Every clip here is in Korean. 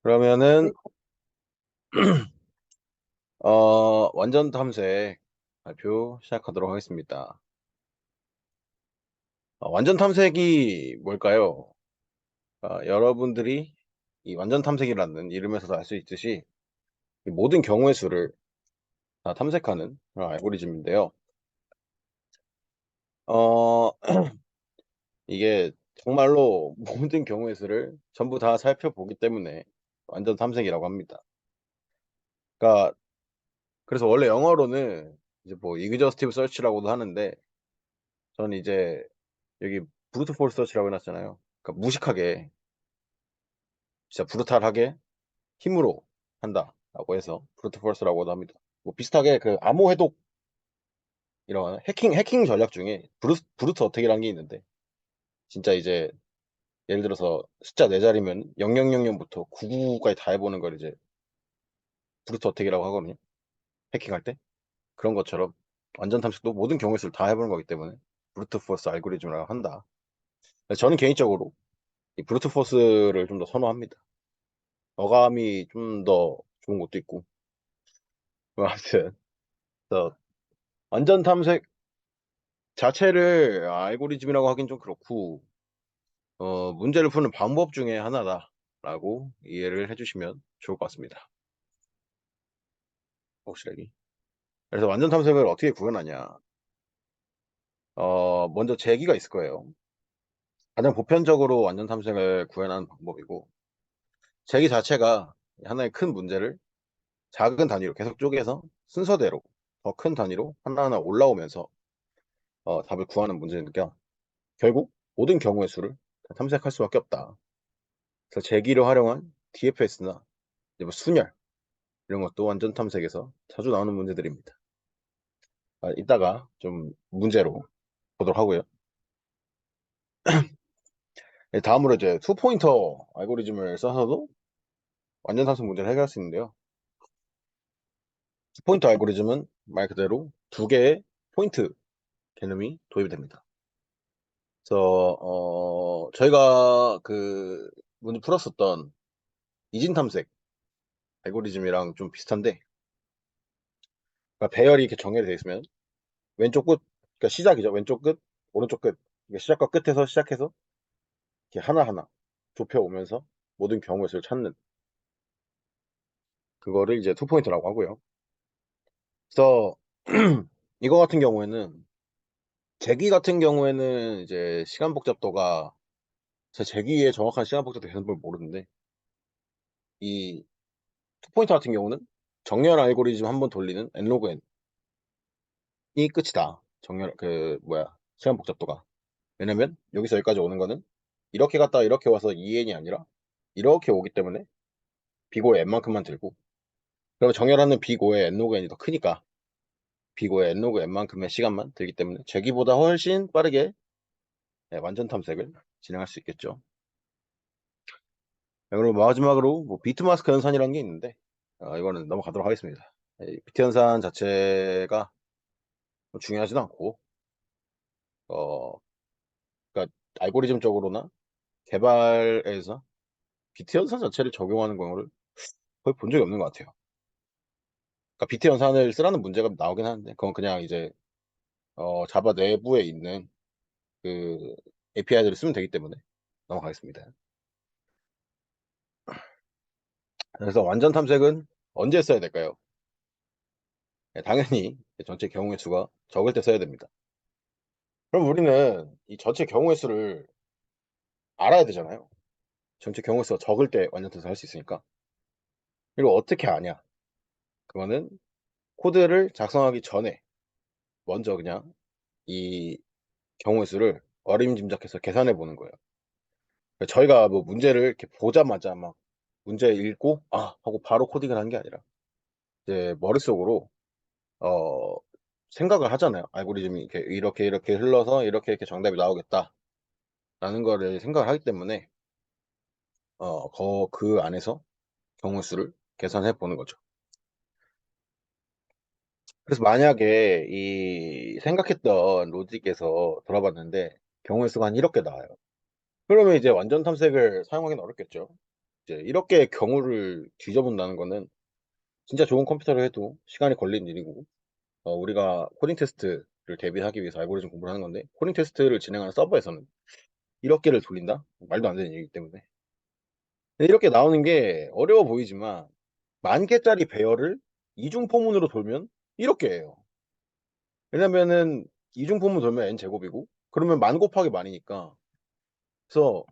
그러면은 완전 탐색 발표 시작하도록 하겠습니다. 완전 탐색이 뭘까요? 여러분들이 이 완전 탐색이라는 이름에서도 알 수 있듯이 이 모든 경우의 수를 다 탐색하는 그런 알고리즘인데요. 어, 이게 정말로 모든 경우의 수를 전부 다 살펴보기 때문에 완전 탐색이라고 합니다. 그러니까 그래서 원래 영어로는 이제 뭐 exhaustive search라고도 하는데 저는 이제 여기 브루트 포스 서치라고 해놨잖아요. 그러니까 무식하게 진짜 브루탈하게 힘으로 한다라고 해서 브루트 포스라고도 합니다. 뭐 비슷하게 그 암호 해독 이런 해킹 전략 중에 브루트 어택이라는 게 있는데 진짜 이제 예를 들어서 숫자 4자리면 0000부터 999까지 다 해보는 걸 이제 브루트 어택이라고 하거든요. 해킹할 때 그런 것처럼 완전 탐색도 모든 경우의 수를 다 해보는 거기 때문에 브루트 포스 알고리즘이라고 한다. 저는 개인적으로 이 브루트 포스를 좀 더 선호합니다. 어감이 좀 더 좋은 것도 있고 뭐 아무튼 그래서 완전 탐색 자체를 알고리즘이라고 하긴 좀 그렇고 문제를 푸는 방법 중에 하나다라고 이해를 해주시면 좋을 것 같습니다. 확실하게. 그래서 완전 탐색을 어떻게 구현하냐? 먼저 제기가 있을 거예요. 가장 보편적으로 완전 탐색을 구현하는 방법이고 제기 자체가 하나의 큰 문제를 작은 단위로 계속 쪼개서 순서대로 더 큰 단위로 하나하나 올라오면서 답을 구하는 문제니까 결국 모든 경우의 수를 다 탐색할 수밖에 없다. 그래서 제기를 활용한 DFS나 뭐 순열 이런 것도 완전 탐색에서 자주 나오는 문제들입니다. 이따가 좀 문제로 보도록 하고요. 다음으로 이제 투포인터 알고리즘을 써서도 완전 탐색 문제를 해결할 수 있는데요. 투포인터 알고리즘은 말 그대로 두 개의 포인트 개념이 도입이 됩니다. 그래서 저희가 그 문제 풀었었던 이진 탐색 알고리즘이랑 좀 비슷한데 그러니까 배열이 이렇게 정렬이 되어 있으면 왼쪽 끝, 그러니까 시작이죠. 왼쪽 끝, 오른쪽 끝. 이게 시작과 끝에서 시작해서 이렇게 하나하나 좁혀오면서 모든 경우의 수를 찾는 그거를 이제 투포인트라고 하고요. 그래서 이거 같은 경우에는 제기 같은 경우에는 이제 시간 복잡도가 제 제기의 정확한 시간 복잡도 계산법을 모르는데 이 투포인터 같은 경우는 정렬 알고리즘 한번 돌리는 n로그 n이 끝이다. 정렬 그 뭐야 시간 복잡도가. 왜냐면 여기서 여기까지 오는 거는 이렇게 갔다가 이렇게 와서 2n이 아니라 이렇게 오기 때문에 비고의 n만큼만 들고 그러면 정렬하는 비고의 n로그 n이 더 크니까 비고의 n로그 n만큼의 시간만 들기 때문에 제기보다 훨씬 빠르게 완전 탐색을 진행할 수 있겠죠. 그리고 마지막으로 뭐 비트 마스크 연산이라는 게 있는데 이거는 넘어가도록 하겠습니다. 비트 연산 자체가 뭐 중요하지도 않고 어 그러니까 알고리즘적으로나 개발에서 비트 연산 자체를 적용하는 경우를 거의 본 적이 없는 것 같아요. 그러니까 비트 연산을 쓰라는 문제가 나오긴 하는데 그건 그냥 이제 자바 내부에 있는 그 API들을 쓰면 되기 때문에 넘어가겠습니다. 그래서 완전 탐색은 언제 써야 될까요? 당연히 전체 경우의 수가 적을 때 써야 됩니다. 그럼 우리는 이 전체 경우의 수를 알아야 되잖아요. 전체 경우의 수가 적을 때 완전 탐색을 할 수 있으니까. 그리고 어떻게 아냐? 그거는 코드를 작성하기 전에 먼저 그냥 이 경우의 수를 어림짐작해서 계산해 보는 거예요. 저희가 뭐 문제를 이렇게 보자마자 막 문제 읽고 하고 바로 코딩을 한 게 아니라 이제 머릿속으로 어 생각을 하잖아요. 알고리즘이 이렇게 흘러서 이렇게 정답이 나오겠다라는 거를 생각을 하기 때문에 그 안에서 경우 수를 계산해 보는 거죠. 그래서 만약에 이 생각했던 로직에서 돌아봤는데 경우의 수가 한 이렇게 나와요. 그러면 이제 완전 탐색을 사용하기는 어렵겠죠. 이제 이렇게 경우를 뒤져본다는 거는 진짜 좋은 컴퓨터를 해도 시간이 걸리는 일이고, 우리가 코딩 테스트를 대비하기 위해서 알고리즘 공부를 하는 건데, 코딩 테스트를 진행하는 서버에서는 1억 개를 돌린다? 말도 안 되는 얘기이기 때문에. 근데 이렇게 나오는 게 어려워 보이지만, 10,000개짜리 배열을 이중 포문으로 돌면 1억 개예요. 왜냐면은 이중 포문 돌면 n제곱이고, 그러면 만 곱하기 만이니까. 그래서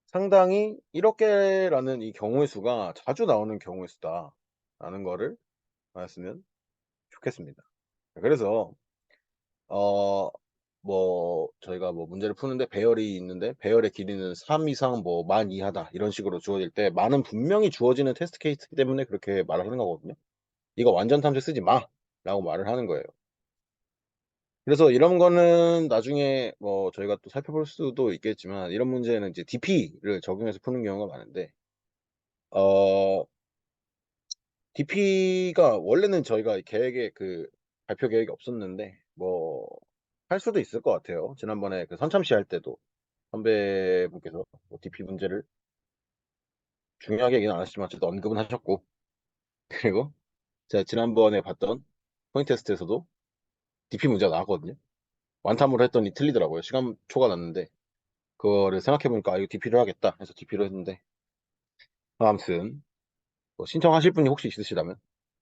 상당히 1억 개라는 이 경우의 수가 자주 나오는 경우의 수다라는 거를 알았으면 좋겠습니다. 그래서 어 뭐 저희가 뭐 문제를 푸는데 배열이 있는데 배열의 길이는 3 이상 뭐 만 이하다 이런 식으로 주어질 때 만은 분명히 주어지는 테스트 케이스이기 때문에 그렇게 말을 하는 거거든요. "이거 완전 탐색 쓰지 마."라고 말을 하는 거예요. 그래서 이런 거는 나중에 뭐 저희가 또 살펴볼 수도 있겠지만, 이런 문제는 이제 DP를 적용해서 푸는 경우가 많은데, 어 DP가 원래는 저희가 계획에 발표 계획이 없었는데 뭐 할 수도 있을 것 같아요. 지난번에 그 선참시 할 때도 선배분께서 뭐 DP 문제를 중요하게 얘기는 안 하시지만 어쨌든 언급은 하셨고, 그리고 제가 지난번에 봤던 포인트 테스트에서도 DP 문제가 나왔거든요. 완탐으로 했더니 틀리더라고요. 시간초가 났는데 그거를 생각해 보니까 '아 이거 DP를 해야겠다.' 해서 DP를 했는데, 아무튼 뭐 신청하실 분이 혹시 있으시다면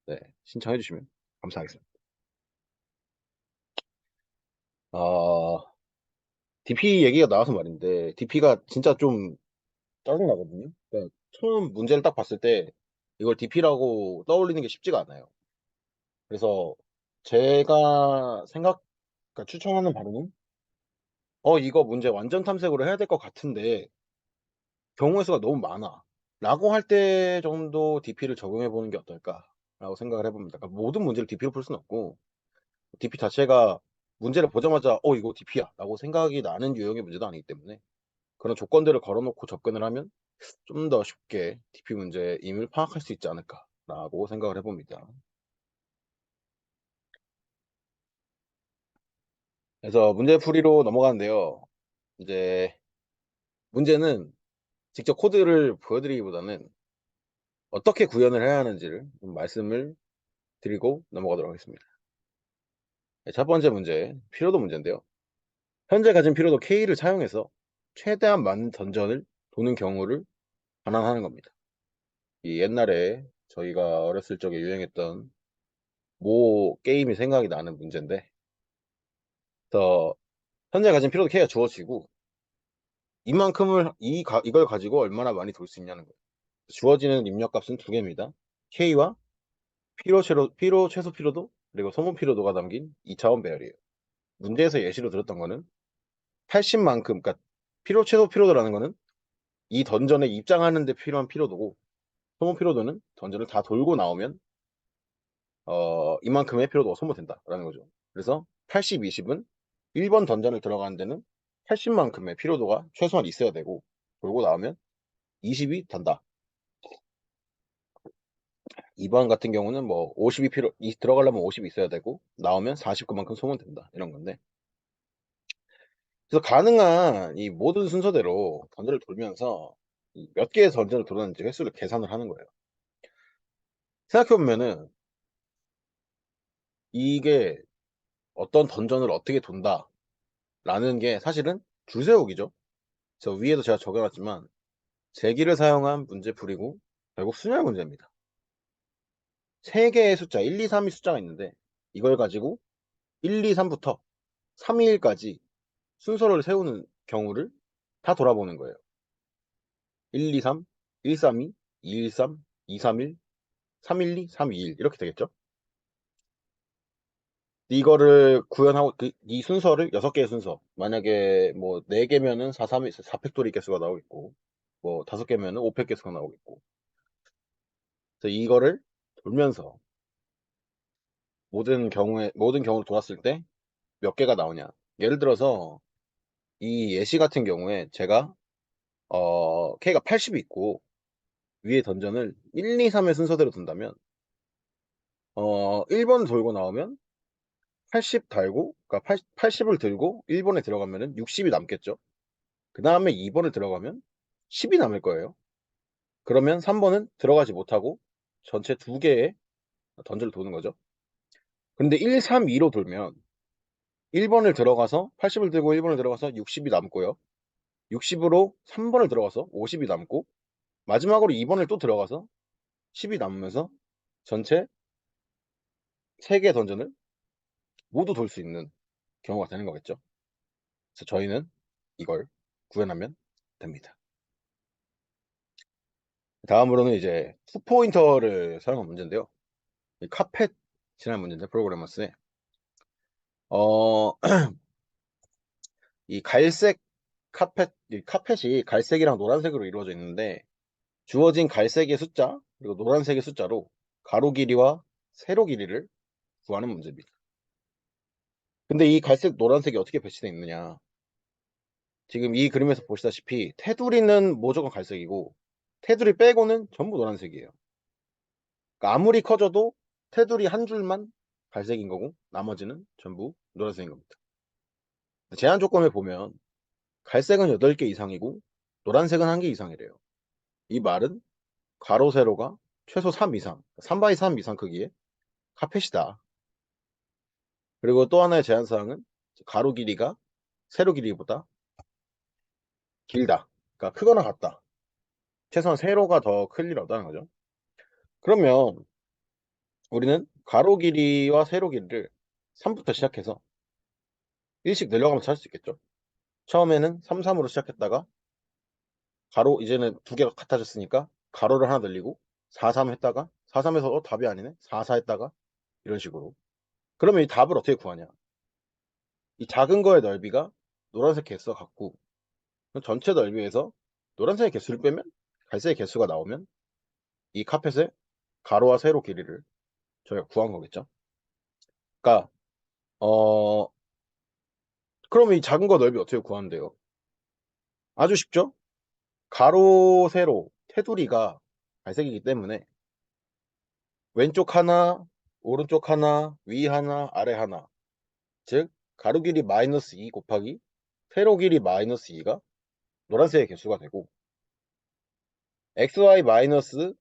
네 신청해 주시면 감사하겠습니다. 어 DP 얘기가 나와서 말인데, DP가 진짜 좀 짜증나거든요. 그러니까 처음 문제를 딱 봤을 때 이걸 DP라고 떠올리는 게 쉽지가 않아요. 그래서 제가 그러니까 추천하는 바로는 이거 문제 완전 탐색으로 해야 될 것 같은데 경우의 수가 너무 많아 라고 할 때 정도 DP를 적용해 보는 게 어떨까라고 생각을 해봅니다. 그러니까 모든 문제를 DP로 풀 수는 없고, DP 자체가 문제를 보자마자 이거 DP야 라고 생각이 나는 유형의 문제도 아니기 때문에, 그런 조건들을 걸어놓고 접근을 하면 좀 더 쉽게 DP 문제임을 파악할 수 있지 않을까라고 생각을 해봅니다. 그래서 문제풀이로 넘어가는데요. 이제 문제는 직접 코드를 보여드리기보다는 어떻게 구현을 해야 하는지를 좀 말씀을 드리고 넘어가도록 하겠습니다. 네, 첫 번째 문제, 피로도 문제인데요. 현재 가진 피로도 K를 사용해서 최대한 많은 던전을 도는 경우를 반환하는 겁니다. 이 옛날에 저희가 어렸을 적에 유행했던 모 게임이 생각이 나는 문제인데, 더 현재 가진 피로도 K가 주어지고 이만큼을 이걸 가지고 얼마나 많이 돌 수 있냐는 거예요. 주어지는 입력값은 두 개입니다. K와 피로 최소 피로도 그리고 소모 피로도가 담긴 2차원 배열이에요. 문제에서 예시로 들었던 거는 80만큼, 그러니까 피로 최소 피로도라는 거는 이 던전에 입장하는 데 필요한 피로도고, 소모 피로도는 던전을 다 돌고 나오면 이만큼의 피로도가 소모된다라는 거죠. 그래서 80, 20은 1번 던전을 들어가는 데는 80만큼의 피로도가 최소한 있어야 되고, 돌고 나오면 20이 단다. 2번 같은 경우는 뭐 50이 들어가려면 50이 있어야 되고 나오면 49만큼 소모된다 이런 건데, 그래서 가능한 이 모든 순서대로 던전을 돌면서 몇 개의 던전을 돌았는지 횟수를 계산을 하는 거예요. 생각해보면은 이게 어떤 던전을 어떻게 돈다라는 게 사실은 줄세우기죠. 저 위에도 제가 적어놨지만 제기를 사용한 문제풀이고 결국 순열 문제입니다. 3개의 숫자 1, 2, 3이 숫자가 있는데 이걸 가지고 1, 2, 3부터 3, 2, 1까지 순서를 세우는 경우를 다 돌아보는 거예요. 1, 2, 3, 1, 3, 2, 2, 1, 3, 2, 3, 1, 3, 1, 2, 3, 2, 1 이렇게 되겠죠. 이거를 구현하고 이 순서를 6개의 순서, 만약에 뭐 4개면은 4, 3, 4팩토리 개수가 나오겠고, 뭐 5개면은 5팩 개수가 나오겠고, 그래서 이거를 돌면서 모든 경우를 돌았을 때 몇 개가 나오냐. 예를 들어서 이 예시 같은 경우에 제가 K가 80이 있고 위에 던전을 1, 2, 3의 순서대로 둔다면 1번 돌고 나오면 80 달고, 그러니까 80을 들고 1번에 들어가면은 60이 남겠죠. 그 다음에 2번을 들어가면 10이 남을 거예요. 그러면 3번은 들어가지 못하고 전체 두 개의 던전을 도는 거죠. 근데 1, 3, 2로 돌면 1번을 들어가서 80을 들고 1번을 들어가서 60이 남고요. 60으로 3번을 들어가서 50이 남고 마지막으로 2번을 또 들어가서 10이 남으면서 전체 3개의 던전을 모두 돌 수 있는 경우가 되는 거겠죠. 그래서 저희는 이걸 구현하면 됩니다. 다음으로는 이제 투포인터를 사용한 문제인데요. 이 카펫이라는 문제인데 프로그래머스에 어, 이 갈색 이 카펫이 갈색이랑 노란색으로 이루어져 있는데 주어진 갈색의 숫자 그리고 노란색의 숫자로 가로 길이와 세로 길이를 구하는 문제입니다. 근데 이 갈색 노란색이 어떻게 배치되어 있느냐? 지금 이 그림에서 보시다시피 테두리는 무조건 갈색이고 테두리 빼고는 전부 노란색이에요. 그러니까 아무리 커져도 테두리 한 줄만 갈색인 거고 나머지는 전부 노란색인 겁니다. 제한 조건을 보면 갈색은 8개 이상이고 노란색은 1개 이상이래요. 이 말은 가로 세로가 최소 3 이상, 3 x 3 이상 크기의 카펫이다. 그리고 또 하나의 제한 사항은 가로 길이가 세로 길이보다 길다. 그러니까 크거나 같다. 최소한 세로가 더 클 일 없다는 거죠. 그러면 우리는 가로 길이와 세로 길이를 3부터 시작해서 1씩 늘려가면서 할 수 있겠죠. 처음에는 3, 3으로 시작했다가 가로 이제는 두 개가 같아졌으니까 가로를 하나 늘리고 4, 3 했다가 4, 3에서 답이 아니네. 4, 4 했다가 이런 식으로. 그러면 이 답을 어떻게 구하냐? 이 작은 거의 넓이가 노란색 개수와 같고 전체 넓이에서 노란색의 개수를 빼면 갈색의 개수가 나오면 이 카펫의 가로와 세로 길이를 저희가 구한 거겠죠. 그러니까 어 그러면 이 작은 거 넓이 어떻게 구하는데요? 아주 쉽죠? 가로 세로 테두리가 갈색이기 때문에 왼쪽 하나, 오른쪽 하나, 위 하나, 아래 하나. 즉 가로 길이 마이너스 2 곱하기 세로 길이 마이너스 2가 노란색의 개수가 되고 xy 마이너스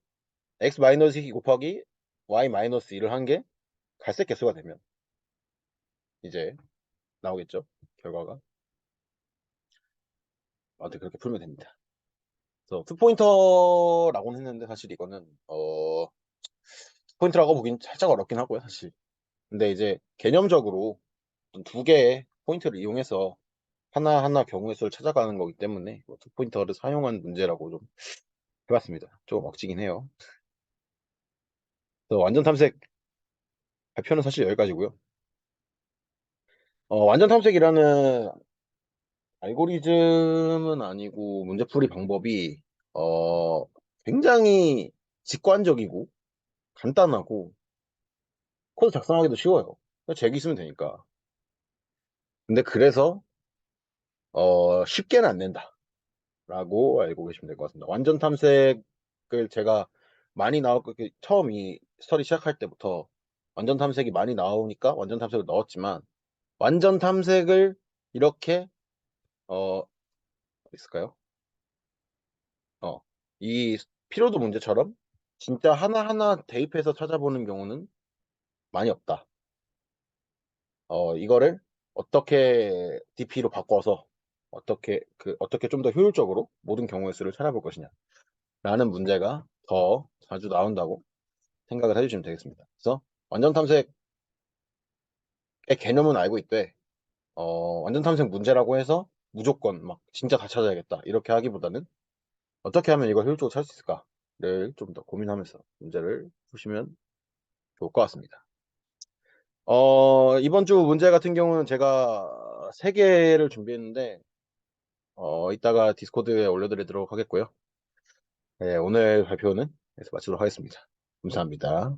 x 마이너스 2 곱하기 y 마이너스 2를 한 게 갈색 개수가 되면 이제 나오겠죠. 결과가. 아무튼 그렇게 풀면 됩니다. 그래서 투포인터라고는 했는데 사실 이거는 포인트라고 보긴 살짝 어렵긴 하고요, 사실. 근데 이제 개념적으로 두 개의 포인트를 이용해서 하나하나 경우의 수를 찾아가는 거기 때문에 투포인터를 사용한 문제라고 좀 해봤습니다. 조금 억지긴 해요. 그래서 완전 탐색 발표는 사실 여기까지고요. 완전 탐색이라는 알고리즘은 아니고 문제풀이 방법이 어, 굉장히 직관적이고 간단하고 코드 작성하기도 쉬워요. 그냥 제기 쓰면 되니까. 근데 그래서 쉽게는 안 된다라고 알고 계시면 될 것 같습니다. 완전 탐색을 제가 많이 처음 이 스터디 시작할 때부터 완전 탐색이 많이 나오니까 완전 탐색을 넣었지만 완전 탐색을 이렇게 어디 있을까요? 이 피로도 문제처럼 진짜 하나하나 대입해서 찾아보는 경우는 많이 없다. 이거를 어떻게 DP로 바꿔서 어떻게 좀 더 효율적으로 모든 경우의 수를 찾아볼 것이냐 라는 문제가 더 자주 나온다고 생각을 해주시면 되겠습니다. 그래서 완전 탐색의 개념은 알고 있되 완전 탐색 문제라고 해서 무조건 막 진짜 다 찾아야겠다 이렇게 하기보다는 어떻게 하면 이걸 효율적으로 찾을 수 있을까를 좀 더 고민하면서 문제를 푸시면 좋을 것 같습니다. 이번 주 문제 같은 경우는 제가 3개를 준비했는데 이따가 디스코드에 올려드리도록 하겠고요. 네, 오늘 발표는 여기서 마치도록 하겠습니다. 감사합니다.